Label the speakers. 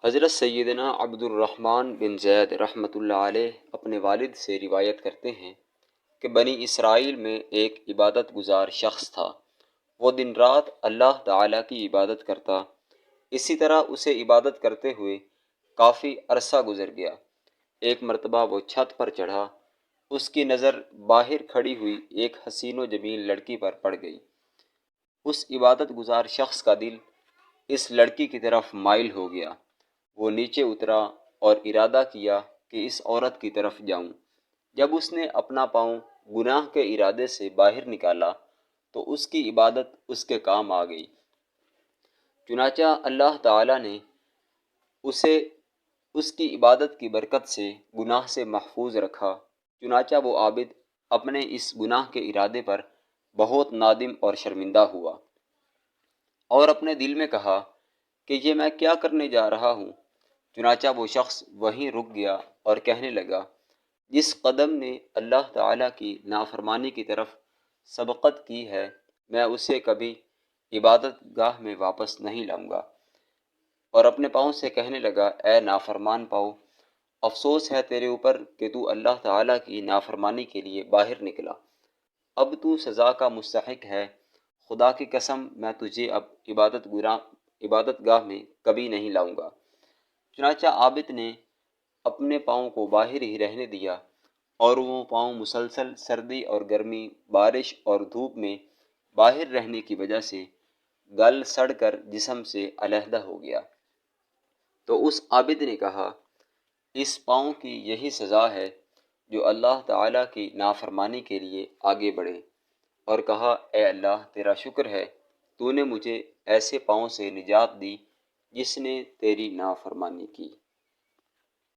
Speaker 1: حضرت سیدنا عبد الرحمن بن زید رحمۃ اللہ علیہ اپنے والد سے روایت کرتے ہیں کہ بنی اسرائیل میں ایک عبادت گزار شخص تھا۔ وہ دن رات اللہ تعالیٰ کی عبادت کرتا۔ اسی طرح اسے عبادت کرتے ہوئے کافی عرصہ گزر گیا۔ ایک مرتبہ وہ چھت پر چڑھا۔ اس کی نظر باہر کھڑی ہوئی ایک حسین و جمیل لڑکی پر پڑ گئی۔ اس عبادت گزار شخص کا دل اس لڑکی کی طرف مائل ہو گیا۔ وہ نیچے اترا اور ارادہ کیا کہ اس عورت کی طرف جاؤں۔ جب اس نے اپنا پاؤں گناہ کے ارادے سے باہر نکالا تو اس کی عبادت اس کے کام آ گئی۔ چنانچہ اللہ تعالیٰ نے اسے اس کی عبادت کی برکت سے گناہ سے محفوظ رکھا۔ چنانچہ وہ عابد اپنے اس گناہ کے ارادے پر بہت نادم اور شرمندہ ہوا، اور اپنے دل میں کہا کہ یہ میں کیا کرنے جا رہا ہوں۔ چنانچہ وہ شخص وہیں رک گیا اور کہنے لگا، جس قدم نے اللہ تعالیٰ کی نافرمانی کی طرف سبقت کی ہے، میں اسے کبھی عبادت گاہ میں واپس نہیں لاؤں گا۔ اور اپنے پاؤں سے کہنے لگا، اے نافرمان پاؤں، افسوس ہے تیرے اوپر کہ تو اللہ تعالیٰ کی نافرمانی کے لیے باہر نکلا۔ اب تو سزا کا مستحق ہے۔ خدا کی قسم، میں تجھے اب عبادت گاہ میں کبھی نہیں لاؤں گا۔ چنانچہ عابد نے اپنے پاؤں کو باہر ہی رہنے دیا، اور وہ پاؤں مسلسل سردی اور گرمی، بارش اور دھوپ میں باہر رہنے کی وجہ سے گل سڑ کر جسم سے علیحدہ ہو گیا۔ تو اس عابد نے کہا، اس پاؤں کی یہی سزا ہے جو اللہ تعالیٰ کی نافرمانی کے لیے آگے بڑھے، اور کہا، اے اللہ، تیرا شکر ہے، تو نے مجھے ایسے پاؤں سے نجات دی جس نے تیری نافرمانی کی۔